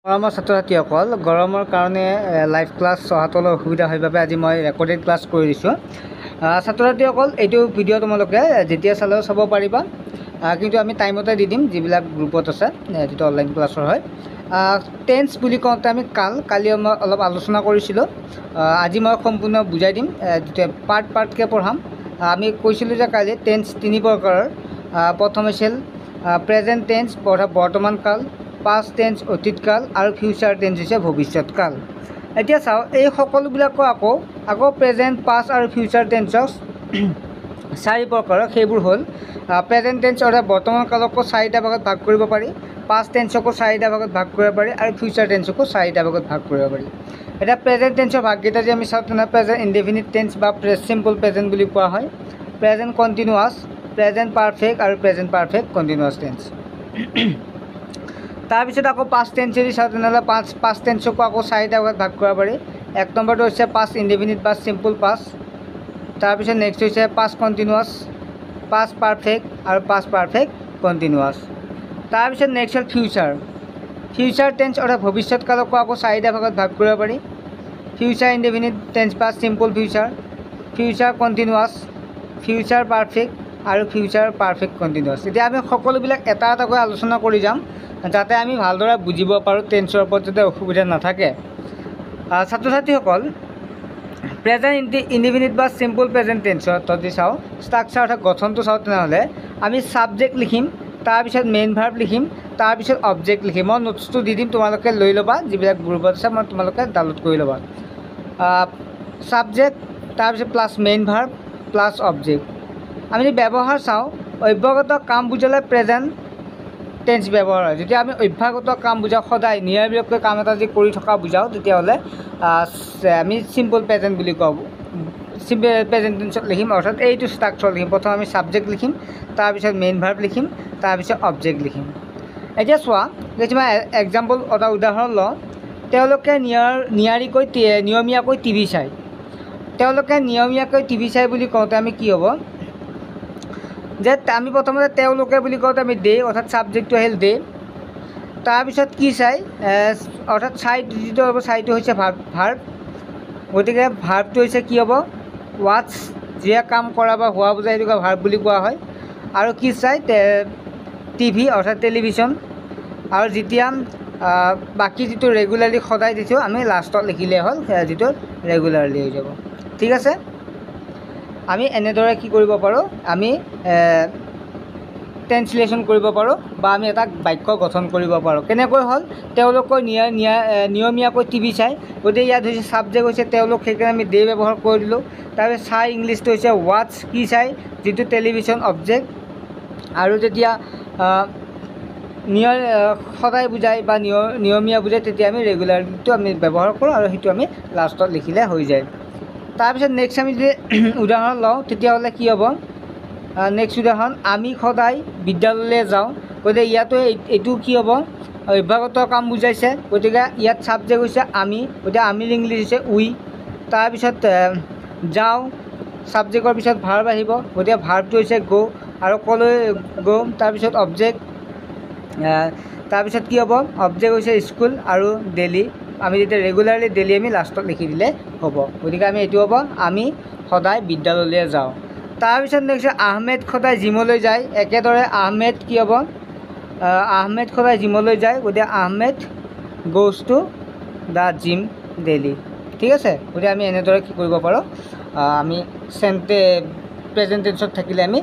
গৰমৰ ছাত্ৰ-ছাত্ৰীসকল গৰমৰ কাৰণে লাইভ ক্লাছ অহাটো অসুবিধা হয় বাবে আজি মই ৰেকৰ্ডেড ক্লাছ কৰি দিছোঁ। ছাত্ৰ-ছাত্ৰীসকল এইটো ভিডিঅ' তোমালোকে যেতিয়া চালেও চাব পাৰিবা, কিন্তু আমি টাইমতে দি দিম যিবিলাক গ্ৰুপত আছে, যিটো অনলাইন ক্লাছৰ হয়। টেন্স বুলি কওঁতে আমি কালি মই অলপ আলোচনা কৰিছিলোঁ। আজি মই সম্পূৰ্ণ বুজাই দিম, যেতিয়া পাৰ্টকৈ পঢ়াম। আমি কৈছিলোঁ যে কালি টেন্স তিনি প্ৰকাৰৰ। প্ৰথম আছিল প্ৰেজেণ্ট টেন্স অৰ্থাৎ বৰ্তমান কাল, পাষ্ট টেন্স অতীতকাল আৰু ফিউচাৰ টেন্স হৈছে ভৱিষ্যৎকাল। এতিয়া চাওঁ, এই সকলোবিলাকো আকৌ প্ৰেজেণ্ট, পাষ্ট আৰু ফিউচাৰ টেন্সক চাৰি প্ৰকাৰৰ। সেইবোৰ হ'ল প্ৰেজেণ্ট টেন্স অৰ্থাৎ বৰ্তমান কালকো চাৰিটা ভাগত ভাগ কৰিব পাৰি, পাষ্ট টেন্সকো চাৰিটা ভাগত ভাগ কৰিব পাৰি আৰু ফিউচাৰ টেন্সকো চাৰিটা ভাগত ভাগ কৰিব পাৰি। এতিয়া প্ৰেজেণ্ট টেন্সৰ ভাগকেইটা যে আমি চাওঁ, তেনে প্ৰেজেণ্ট ইনডেফিনিট টেন্স বা চিম্পল প্ৰেজেণ্ট বুলি কোৱা হয়, প্ৰেজেণ্ট কণ্টিনিউৱাছ, প্ৰেজেণ্ট পাৰফেক্ট আৰু প্ৰেজেণ্ট পাৰফেক্ট কণ্টিনিউৱাছ টেন্স। তাৰপিছত আকৌ পাষ্ট টেন্স যদি চাওঁ, তেনেহ'লে পাষ্ট টেন্সকো আকৌ চাৰিটা ভাগত ভাগ কৰিব পাৰি। এক নম্বৰটো হৈছে পাষ্ট ইনডেফিনিট বা চিম্পল পাষ্ট। তাৰপিছত নেক্সট হৈছে পাষ্ট কণ্টিনিউৱাছ, পাষ্ট পাৰফেক্ট আৰু পাষ্ট পাৰফেক্ট কণ্টিনিউৱাছ। তাৰপিছত নেক্সট হ'ল ফিউচাৰ টেন্স অৰ্থাৎ ভৱিষ্যৎকালকো আকৌ চাৰিটা ভাগত ভাগ কৰিব পাৰি। ফিউচাৰ ইনডেফিনিট টেন্স বা simple future, future continuous, future perfect আৰু ফিউচাৰ পাৰফেক্ট কণ্টিনিউৱাছ। এতিয়া আমি সকলোবিলাক এটা এটাকৈ আলোচনা কৰি যাম, যাতে আমি ভালদৰে বুজিব পাৰোঁ, টেন্সৰ ওপৰত যাতে অসুবিধা নাথাকে। ছাত্ৰ-ছাত্ৰীসকল, প্ৰেজেণ্ট ইনডেফিনিট বা চিম্পল প্ৰেজেণ্ট টেন্সত যদি চাওঁ, ষ্ট্ৰাকচাৰ অৰ্থাৎ গঠনটো চাওঁ, তেনেহ'লে আমি ছাবজেক্ট লিখিম, তাৰপিছত মেইন ভাৰ্ব লিখিম, তাৰপিছত অবজেক্ট লিখিম। মই নোটছটো দি দিম, তোমালোকে লৈ ল'বা, যিবিলাক গ্ৰুপত আছে মই তোমালোকে ডাউনলোড কৰি ল'বা। ছাবজেক্ট, তাৰপিছত plus main verb plus object. আমি যদি ব্যৱহাৰ চাওঁ, অভ্যাসগত কাম বুজালে প্ৰেজেণ্ট টেন্স ব্যৱহাৰ হয়। যেতিয়া আমি অভ্যাসগত কাম বুজাওঁ, সদায় নিয়াৰিকৈ কাম এটা যদি কৰি থকা বুজাওঁ, তেতিয়াহ'লে আমি চিম্পল প্ৰেজেণ্ট বুলি কওঁ। চিম্পল প্ৰেজেণ্ট টেন্সত লিখিম, অৰ্থাৎ এইটো ষ্ট্ৰাকচাৰ লিখিম। প্ৰথম আমি ছাবজেক্ট লিখিম, তাৰপিছত মেইন ভাৰ্ব লিখিম, তাৰপিছত অবজেক্ট লিখিম। এতিয়া চোৱা, কিছুমান এক্সাম্পল এটা উদাহৰণ লওঁ। তেওঁলোকে নিয়মীয়াকৈ টিভি চায়। তেওঁলোকে নিয়মীয়াকৈ টিভি চায় বুলি কওঁতে আমি কি হ'ব, যে আমি প্ৰথমতে তেওঁলোকে বুলি কওঁতে আমি দে, অৰ্থাৎ ছাবজেক্টটো আহিল দে। তাৰপিছত কি চাই, অৰ্থাৎ চাই যিটো হ'ব, চাইটো হৈছে ভাৰ্ব। গতিকে ভাৰ্বটো হৈছে কি হ'ব, ৱাটছ, যিয়ে কাম কৰা বা হোৱা বুজাই সেইটো ভাৰ্ব বুলি কোৱা হয়। আৰু কি চাই, টিভি অৰ্থাৎ টেলিভিশ্যন। আৰু যেতিয়া বাকী যিটো ৰেগুলাৰলি সদায় দিছোঁ, আমি লাষ্টত লিখিলে হ'ল, যিটো ৰেগুলাৰলি হৈ যাব। ঠিক আছে, আমি এনেদৰে কি কৰিব পাৰোঁ, আমি ট্ৰেন্সলেশ্যন কৰিব পাৰোঁ বা আমি এটা বাক্য গঠন কৰিব পাৰোঁ। কেনেকৈ হ'ল, তেওঁলোকৰ নিয়মীয়াকৈ টিভি চায়। গতিকে ইয়াত হৈছে ছাবজেক্ট হৈছে তেওঁলোক, সেইকাৰণে আমি দে ব্যৱহাৰ কৰি দিলোঁ। তাৰপিছত চাই ইংলিছটো হৈছে ৱাটছ, কি চাই, যিটো টেলিভিশ্যন অবজেক্ট। আৰু যেতিয়া সদায় বুজায় বা নিয়মীয়া বুজায়, তেতিয়া আমি ৰেগুলাৰটো আমি ব্যৱহাৰ কৰোঁ আৰু সেইটো আমি লাষ্টত লিখিলে হৈ যায়। তাৰপিছত নেক্সট আমি যদি উদাহৰণ লওঁ, তেতিয়াহ'লে কি হ'ব, নেক্সট উদাহৰণ, আমি সদায় বিদ্যালয়লৈ যাওঁ। গতিকে ইয়াতো এইটো কি হ'ব, অভ্যাসগত কাম বুজাইছে। গতিকে ইয়াত ছাবজেক্ট হৈছে আমি, গতিকে আমিৰ ইংলিছ হৈছে উই। তাৰপিছত যাওঁ, ছাবজেক্টৰ পিছত ভাৰ্ব আহিব, গতিকে ভাৰ্বটো হৈছে গ' আৰু ক'লৈ গ'। তাৰপিছত অবজেক্ট, তাৰপিছত কি হ'ব, অবজেক্ট হৈছে স্কুল আৰু ডেইলি। আমি যেতিয়া ৰেগুলাৰলি ডেইলি আমি লাষ্টত লিখি দিলে হ'ব। গতিকে আমি এইটো হ'ব, আমি সদায় বিদ্যালয়লৈ যাওঁ। তাৰপিছত নেক্সট আহমেদ সদায় জিমলৈ যায়। একেদৰে আহমেদ কি হ'ব, আহমেদ সদায় জিমলৈ যায়। গতিকে Ahmed goes to the gym daily. ঠিক আছে, গতিকে আমি এনেদৰে কি কৰিব পাৰোঁ, আমি প্ৰেজেণ্ট টেন্সত থাকিলে আমি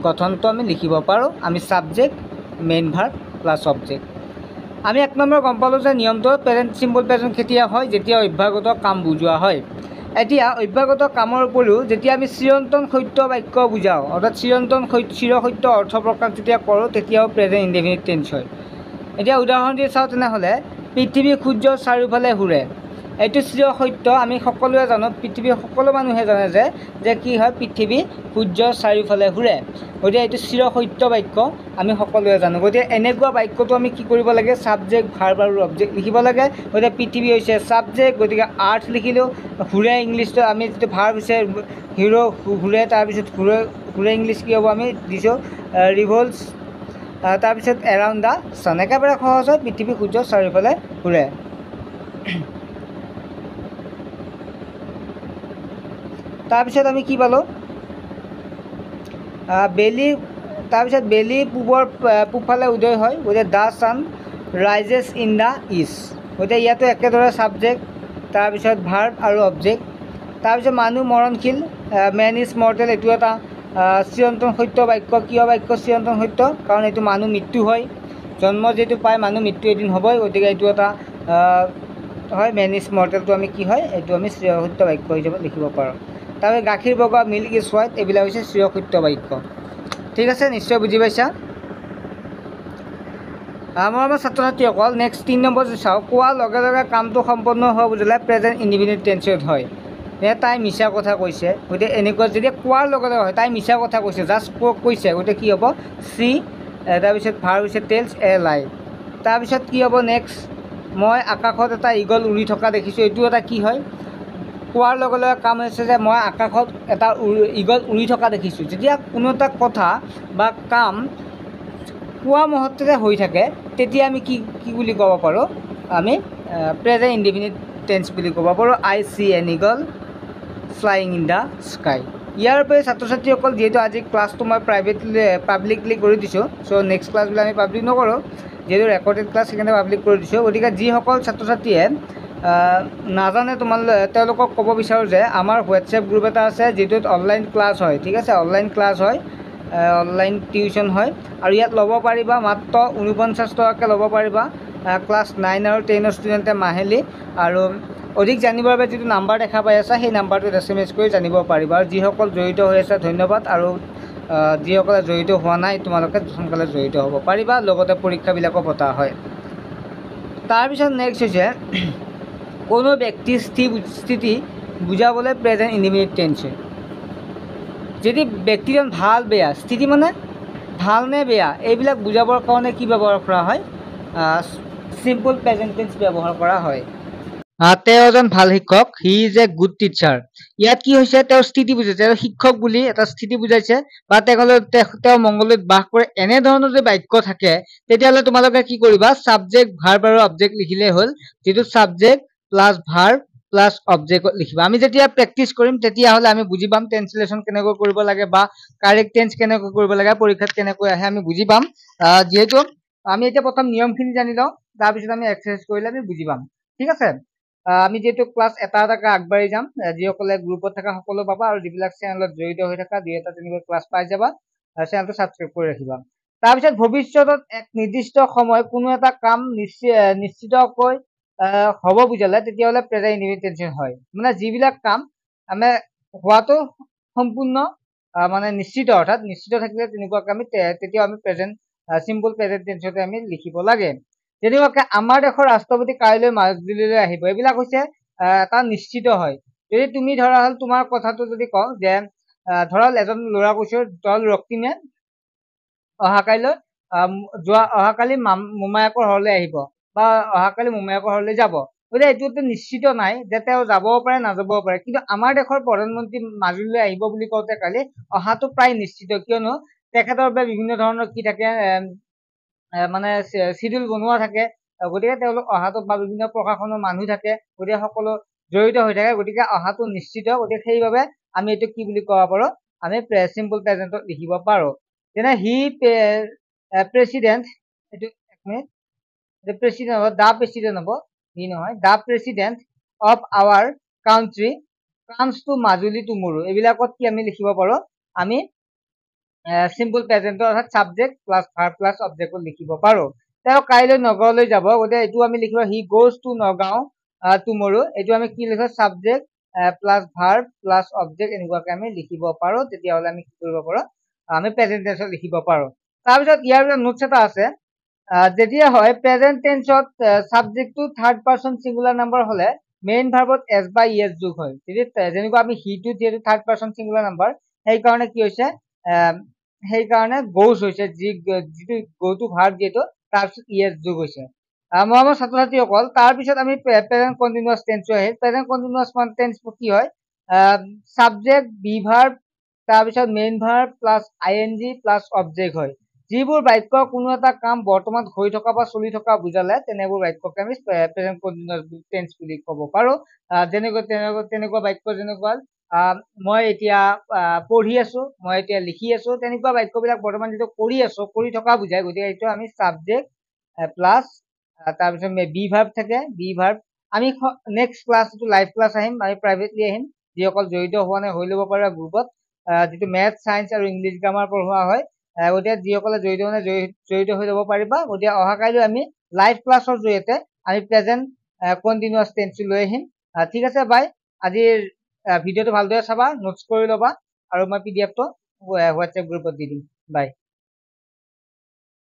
গঠনটো আমি লিখিব পাৰোঁ। আমি subject, main verb plus object. আমি এক নম্বৰ গম পালোঁ যে নিয়মটো চিম্পল প্ৰেজেণ্ট কেতিয়া হয়, যেতিয়া অভ্যাসগত কাম বুজোৱা হয়। এতিয়া অভ্যাসগত কামৰ উপৰিও যেতিয়া আমি চিৰন্তন সত্য বাক্য বুজাওঁ, অৰ্থাৎ চিৰসত্য অৰ্থ প্ৰকাশ যেতিয়া কৰোঁ, তেতিয়াও প্ৰেজেণ্ট ইনডেফিনিট টেন্স হয়। এতিয়া উদাহৰণ দি চাওঁ, তেনেহ'লে পৃথিৱী সূৰ্যৰ চাৰিওফালে ঘূৰে। এইটো চিৰসত্য, আমি সকলোৱে জানো, পৃথিৱীৰ সকলো মানুহে জানে যে কি হয়, পৃথিৱী সূৰ্যৰ চাৰিওফালে ঘূৰে। গতিকে এইটো চিৰসত্য বাক্য, আমি সকলোৱে জানো। গতিকে এনেকুৱা বাক্যটো আমি কি কৰিব লাগে, ছাবজেক্ট, ভাৰ্ব আৰু অবজেক্ট লিখিব লাগে। গতিকে পৃথিৱী হৈছে ছাবজেক্ট, গতিকে আৰ্থ লিখিলোঁ। ঘূৰে ইংলিছটো আমি যিটো ভাৰ্ব হৈছে হিৰ' ঘূৰে, তাৰপিছত ঘূৰে ইংলিছ কি হ'ব, আমি দিছোঁ ৰিভল্ভছ। তাৰপিছত এৰাউণ্ড দ্য ছান, একেবাৰে সহজ হয়, পৃথিৱী সূৰ্য চাৰিওফালে ঘূৰে। তাৰপিছত আমি কি পালোঁ, বেলি, তাৰপিছত বেলি পূবফালে উদয় হয়, গতিকে the sun rises in the east, গতিকে ইয়াতো একেদৰে ছাবজেক্ট, তাৰপিছত ভাৰ্ব আৰু অবজেক্ট। তাৰপিছত মানুহ মৰণশীল, মেন ইজ মৰ্টেল, এইটো এটা চিৰন্তন সত্য বাক্য। কিয় বাক্য চিৰন্তন সত্য? কাৰণ এইটো মানুহ মৃত্যু হয়, জন্ম যিহেতু পায় মানুহ মৃত্যু এদিন হ'বই, গতিকে এইটো এটা হয়, মেন ইজ মৰ্টেলটো আমি কি হয়, এইটো আমি চিৰসত্য বাক্য হিচাপে লিখিব পাৰোঁ। তাৰপিছত গাখীৰ বগা, মিল্ক ইজ হোৱাইট, এইবিলাক হৈছে চিৰসত্য বাক্য। ঠিক আছে, নিশ্চয় বুজি পাইছা। আমাৰ ছাত্ৰ ছাত্ৰীসকল নেক্সট 3 নম্বৰ চাওঁ, কোৱাৰ লগে লগে কামটো সম্পন্ন হোৱা বুজালে প্ৰেজেণ্ট ইনডিফিনিট টেন্সত হয়। তাই মিছা কথা কৈছে, গতিকে এনেকুৱা যদি কোৱাৰ লগে লগে হয়, তাই মিছা কথা কৈছে, জাষ্ট কৈছে, গতিকে কি হ'ব, চি, তাৰপিছত ভাৰ হৈছে টেলছ এ লাই। তাৰপিছত কি হ'ব নেক্সট, মই আকাশত এটা ঈগল উৰি থকা দেখিছোঁ, এইটো এটা কি হয়, কোৱাৰ লগে লগে কাম হৈছে যে মই আকাশত এটা ঈগল উৰি থকা দেখিছোঁ। যেতিয়া কোনো এটা কথা বা কাম কোৱা মুহূৰ্ততে হৈ থাকে, তেতিয়া আমি কি বুলি ক'ব পাৰোঁ, আমি প্ৰেজেণ্ট ইনডিফিনিট টেন্স বুলি ক'ব পাৰোঁ। I see an eagle flying in the sky. ইয়াৰ উপৰি ছাত্ৰ ছাত্ৰীসকল, যিহেতু আজি ক্লাছটো মই পাব্লিকলি কৰি দিছোঁ, চ' নেক্সট ক্লাছবিলাক আমি পাব্লিক নকৰোঁ, যিহেতু ৰেকৰ্ডেড ক্লাছ সেইকাৰণে পাব্লিক কৰি দিছোঁ। গতিকে যিসকল ছাত্ৰ ছাত্ৰীয়ে নাজানে, তেওঁলোকক ক'ব বিচাৰোঁ যে আমাৰ হোৱাটছএপ গ্ৰুপ এটা আছে, যিটোত অনলাইন ক্লাছ হয়। ঠিক আছে, অনলাইন ক্লাছ হয়, অনলাইন টিউশ্যন হয়, আৰু ইয়াত ল'ব পাৰিবা মাত্ৰ 49 টকাকৈ ল'ব পাৰিবা, ক্লাছ 9 আৰু 10 ষ্টুডেণ্টে মাহিলী। আৰু অধিক জানিবৰ বাবে যিটো নাম্বাৰ দেখা পাই আছা, সেই নাম্বাৰটোত SMS কৰি জানিব পাৰিবা। আৰু যিসকল জড়িত হৈ আছে ধন্যবাদ, আৰু যিসকলে জড়িত হোৱা নাই তোমালোকে সোনকালে জড়িত হ'ব পাৰিবা, লগতে পৰীক্ষাবিলাকো পতা হয়। তাৰপিছত নেক্সট হৈছে কোনো ব্যক্তিৰ স্থিতি বুজাবলৈ প্ৰেজেণ্ট ইনডিফিনিট টেন্স। যদি ব্যক্তিজন ভাল বেয়া, স্থিতি মানে ভাল নে বেয়া, এইবিলাক বুজাবৰ কাৰণে কি ব্যৱহাৰ কৰা হয়, চিম্পল প্ৰেজেণ্ট টেন্স ব্যৱহাৰ কৰা হয়। তেওঁ এজন ভাল শিক্ষক, he is a good teacher. ইয়াত কি হৈছে, তেওঁৰ স্থিতি বুজাইছে, তেওঁ শিক্ষক বুলি এটা স্থিতি বুজাইছে, বা তেওঁ মংগলত বাস কৰে, এনেধৰণৰ যদি বাক্য থাকে, তেতিয়াহ'লে তোমালোকে কি কৰিবা, ছাবজেক্ট ভাৰ্ব আৰু অবজেক্ট লিখিলেই হ'ল, যিটো subject plus verb plus object লিখিবা। আমি যেতিয়া প্ৰেক্টিচ কৰিম, তেতিয়াহ'লে আমি বুজি পাম ট্ৰেন্সলেশ্যন কেনেকৈ কৰিব লাগে, বা কাৰেক্ট টেন্স কেনেকৈ কৰিব লাগে, পৰীক্ষাত কেনেকৈ আহে আমি বুজি পাম। যিহেতু আমি এতিয়া প্ৰথম নিয়মখিনি জানি লওঁ, তাৰপিছত আমি এক্সাৰচাইজ কৰিলে আমি বুজি পাম। ঠিক আছে, আমি যিহেতু ক্লাছ এটা এটাকৈ আগবাঢ়ি যাম, যিসকলে গ্ৰুপত থকা সকলো পাবা, আৰু যিবিলাক চেনেলত জড়িত হৈ থকা 2-এটা তেনেকৈ ক্লাছ পাই যাবা, চেনেলটো ছাবস্ক্ৰাইব কৰি ৰাখিবা। তাৰপিছত ভৱিষ্যতত এক নিৰ্দিষ্ট সময় কোনো এটা কাম নিশ্চিতকৈ হ'ব বুজালে, তেতিয়াহ'লে প্ৰেজেণ্ট ইনডিফিনিট টেন্স হয়। মানে যিবিলাক কাম আমি হোৱাটো সম্পূৰ্ণ মানে নিশ্চিত, অৰ্থাৎ নিশ্চিত থাকিলে তেনেকুৱাকৈ আমি তেতিয়াও আমি চিম্পল প্ৰেজেণ্ট টেন্সতে আমি লিখিব লাগে। তেনেকুৱাকৈ আমাৰ দেশৰ ৰাষ্ট্ৰপতি কাইলৈ মাজুলীলৈ আহিব, এইবিলাক হৈছে এটা নিশ্চিত হয়। যদি তুমি ধৰা হ'ল তোমাৰ কথাটো যদি কওঁ যে ধৰা এজন ল'ৰা কৈছোঁ, তল ৰক্তিমে অহাকালি মোমায়েকৰ ঘৰলৈ আহিব, বা অহাকালি মোমায়েকৰ ঘৰলৈ যাব, গতিকে এইটোতো নিশ্চিত নাই যে তেওঁ যাবও পাৰে নাযাবও পাৰে। কিন্তু আমাৰ দেশৰ প্ৰধানমন্ত্ৰী মাজুলীলৈ আহিব বুলি কওঁতে কালি অহাটো প্ৰায় নিশ্চিত, কিয়নো তেখেতৰ বাবে বিভিন্ন ধৰণৰ কি থাকে, মানে চিডিউল বনোৱা থাকে, গতিকে তেওঁলোক অহাটো, বা বিভিন্ন প্ৰশাসনৰ মানুহ থাকে, গতিকে সকলো জড়িত হৈ থাকে, গতিকে অহাটো নিশ্চিত। গতিকে সেইবাবে আমি এইটো কি বুলি ক'ব পাৰোঁ, আমি চিম্পল প্ৰেজেণ্টত লিখিব পাৰোঁ। যেনে হি প্ৰেচিডেণ্ট, এইটো এক মিনিট, প্ৰেচিডেণ্ট হ'ব, দ্য প্ৰেচিডেণ্ট হ'ব, হি নহয়, the president of our country comes to Majuli tomorrow, এইবিলাকত কি আমি লিখিব পাৰোঁ, আমি চিম্পল প্ৰেজেণ্টৰ, অৰ্থাৎ ছাবজেক্ট প্লাছ ভাৰ্ব প্লাছ অবজেক্টত লিখিব পাৰোঁ। তেওঁ কাইলৈ নগাঁৱলৈ যাব, গতিকে এইটো আমি লিখিব হি গোজ টু নগাঁও টুমৰো, এইটো আমি কি লিখোঁ, subject plus verb plus object, এনেকুৱাকৈ আমি লিখিব পাৰোঁ। তেতিয়াহ'লে আমি কি কৰিব পাৰোঁ, আমি প্ৰেজেণ্ট টেন্সত লিখিব পাৰোঁ। তাৰপিছত ইয়াৰ পিছত নোটছ এটা আছে, যেতিয়া হয় প্ৰেজেণ্ট টেন্সত ছাবজেক্টটো থাৰ্ড পাৰ্চন ছিংগুলাৰ নাম্বাৰ হ'লে মেইন ভাৰ্বত এছ বা ইএছ যোগ হয়। যেনেকুৱা আমি হিটো যিহেতু থাৰ্ড পাৰ্চন ছিংগুলাৰ নাম্বাৰ, সেইকাৰণে কি হৈছে, সেইকাৰণে গোজ হৈছে, যিটো গ'টো ভাৰ্ব যিহেতু, তাৰপিছত ইএছ যোগ হৈছে। মৰমৰ ছাত্ৰ ছাত্ৰীসকল, তাৰপিছত আমি প্ৰেজেণ্ট কণ্টিনিউৱাছ টেন্সটো আহিল। প্ৰেজেণ্ট কণ্টিনিউৱাছ টেন্স কি হয়, ছাবজেক্ট বি ভাৰ্ব, তাৰপিছত main verb plus ING plus object হয়। যিবোৰ বাক্য কোনো এটা কাম বৰ্তমান হৈ থকা বা চলি থকা বুজালে তেনেবোৰ বাক্যকে আমি প্ৰেজেন্ট কণ্টিনিউয়াছ টেন্স বুলি ক'ব পাৰো। তেনেকুৱা বাক্য যেনেকুৱা মই এতিয়া পঢ়ি আছো, মই এতিয়া লিখি আছো, তেনেকুৱা বাক্যবিলাক বৰ্তমান যিটো কৰি আছো, কৰি থকা বুজায়। গতিকে এইটো আমি ছাবজেক্ট প্লাছ তাৰপিছত বি ভাৰ্ব থাকে, বি ভাৰ্ব। আমি নেক্সট ক্লাছ যিটো লাইভ ক্লাছ আহিম, আমি প্ৰাইভেটলি আহিম, যিসকল জড়িত হোৱা নাই হৈ ল'ব পাৰে গ্ৰুপত, যিটো মেথ চায়েন্স আৰু ইংলিছ গ্ৰামাৰ পঢ়োৱা হয়। গতিকে যিসকলে জড়িত হোৱা নাই জড়িত হৈ যাব পাৰিবা। গতিকে অহাকাইলৈ আমি লাইভ ক্লাছৰ জৰিয়তে আমি প্ৰেজেন্ট কণ্টিনিউয়াছ টেন্সটো লৈ আহিম। ঠিক আছে বাই। আজিৰ ভিডিঅ'টো ভালদৰে চাবা, নোটছ কৰি ল'বা, আৰু মই PDF টো হোৱাটছএপ গ্ৰুপত দি দিম। বাই।